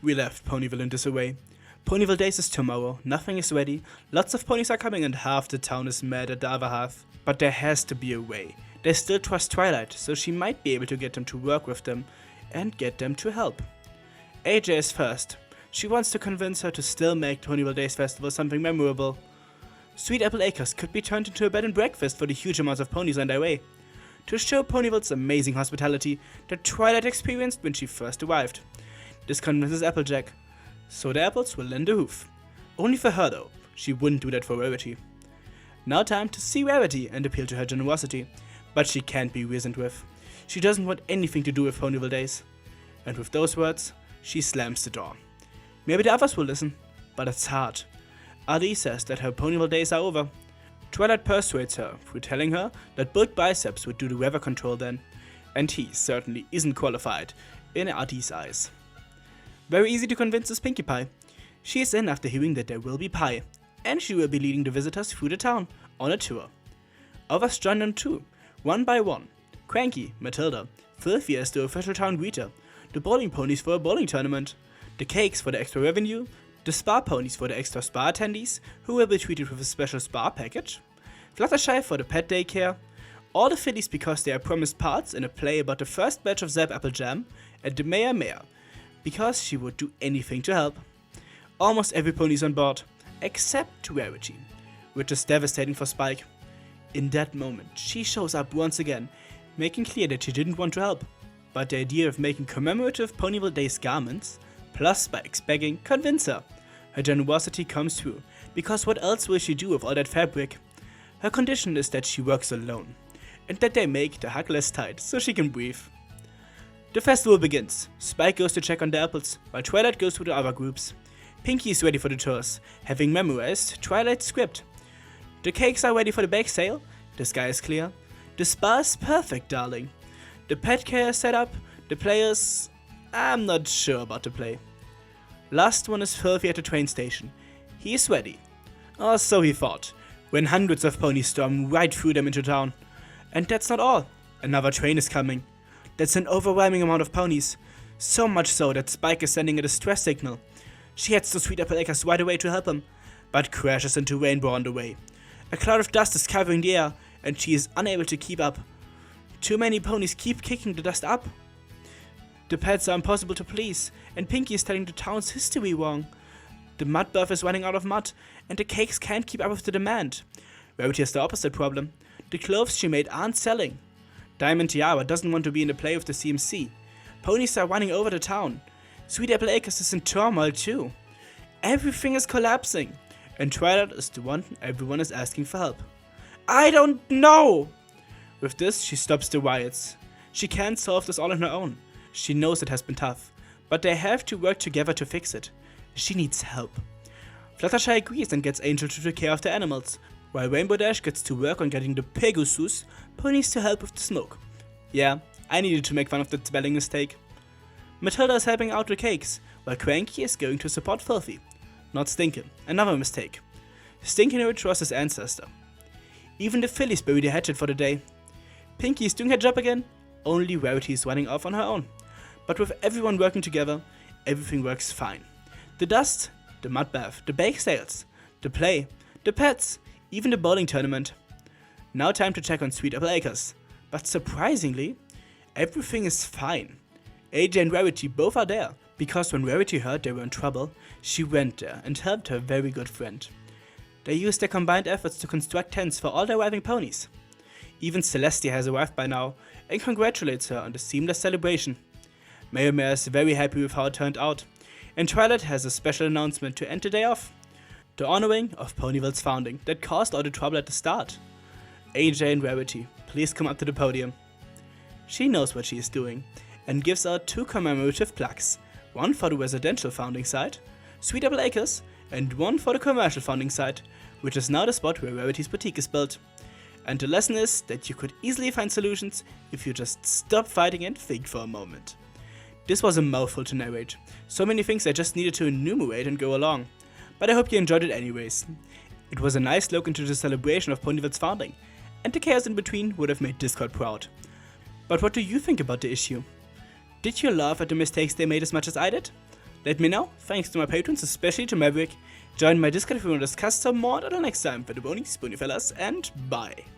We left Ponyville in disarray. Ponyville Days is tomorrow, nothing is ready, lots of ponies are coming and half the town is mad at the other half. But there has to be a way. They still trust Twilight, so she might be able to get them to work with them and get them to help. AJ is first. She wants to convince her to still make Ponyville Days Festival something memorable. Sweet Apple Acres could be turned into a bed and breakfast for the huge amounts of ponies on their way, to show Ponyville's amazing hospitality that Twilight experienced when she first arrived. This convinces Applejack, so the apples will lend a hoof. Only for her though, she wouldn't do that for Rarity. Now time to see Rarity and appeal to her generosity, but she can't be reasoned with. She doesn't want anything to do with Ponyville Days. And with those words, she slams the door. Maybe the others will listen, but it's hard. Adi says that her Ponyville days are over. Twilight persuades her through telling her that built biceps would do the weather control then, and he certainly isn't qualified in Adi's eyes. Very easy to convince is Pinkie Pie. She is in after hearing that there will be pie, and she will be leading the visitors through the town on a tour. Others join them too, one by one. Cranky, Matilda, Filthy as the official town greeter, the bowling ponies for a bowling tournament, the cakes for the extra revenue, the spa ponies for the extra spa attendees who will be treated with a special spa package, Fluttershy for the pet daycare, all the fillies because they are promised parts in a play about the first batch of Zap Apple Jam, and the Mayor because she would do anything to help. Almost every pony is on board, except Rarity, which is devastating for Spike. In that moment, she shows up once again, making clear that she didn't want to help, but the idea of making commemorative Ponyville Days garments, plus Spike's begging, convince her. Her generosity comes through, because what else will she do with all that fabric? Her condition is that she works alone, and that they make the hug less tight so she can breathe. The festival begins. Spike goes to check on the apples, while Twilight goes to the other groups. Pinkie is ready for the tours, having memorized Twilight's script. The cakes are ready for the bake sale, the sky is clear, the spa is perfect, darling. The pet care is set up, the players... I'm not sure about the play. Last one is Filthy at the train station. He is ready. Or so he thought, when hundreds of ponies storm right through them into town. And that's not all. Another train is coming. That's an overwhelming amount of ponies. So much so that Spike is sending a distress signal. She heads to Sweet Apple Acres right away to help him, but crashes into Rainbow on the way. A cloud of dust is covering the air, and she is unable to keep up. Too many ponies keep kicking the dust up. The pets are impossible to please, and Pinkie is telling the town's history wrong. The mud bath is running out of mud, and the cakes can't keep up with the demand. Rarity has the opposite problem. The clothes she made aren't selling. Diamond Tiara doesn't want to be in the play with the CMC. Ponies are running over the town. Sweet Apple Acres is in turmoil too. Everything is collapsing, and Twilight is the one everyone is asking for help. I don't know! With this, she stops the riots. She can't solve this all on her own. She knows it has been tough, but they have to work together to fix it. She needs help. Fluttershy agrees and gets Angel to take care of the animals, while Rainbow Dash gets to work on getting the Pegasus ponies to help with the smoke. Yeah, I needed to make fun of that spelling mistake. Matilda is helping out the cakes, while Cranky is going to support Filthy. Not Stinkin', another mistake. Stinkin' was his ancestor. Even the fillies bury the hatchet for the day. Pinkie is doing her job again, only Rarity is running off on her own. But with everyone working together, everything works fine. The dust, the mud bath, the bake sales, the play, the pets, even the bowling tournament. Now time to check on Sweet Apple Acres. But surprisingly, everything is fine. AJ and Rarity both are there, because when Rarity heard they were in trouble, she went there and helped her very good friend. They used their combined efforts to construct tents for all the arriving ponies. Even Celestia has arrived by now and congratulates her on the seamless celebration. Mayor is very happy with how it turned out, and Twilight has a special announcement to end the day off. The honoring of Ponyville's founding that caused all the trouble at the start. AJ and Rarity, please come up to the podium. She knows what she is doing and gives out 2 commemorative plaques, one for the residential founding site, Sweet Apple Acres, and one for the commercial founding site, which is now the spot where Rarity's boutique is built. And the lesson is that you could easily find solutions if you just stop fighting and think for a moment. This was a mouthful to narrate, so many things I just needed to enumerate and go along, but I hope you enjoyed it anyways. It was a nice look into the celebration of Ponyville's founding, and the chaos in between would have made Discord proud. But what do you think about the issue? Did you laugh at the mistakes they made as much as I did? Let me know, thanks to my patrons, especially to Maverick. Join my Discord if you want to discuss some more. Until next time, for the ponies, ponyfellas, and bye.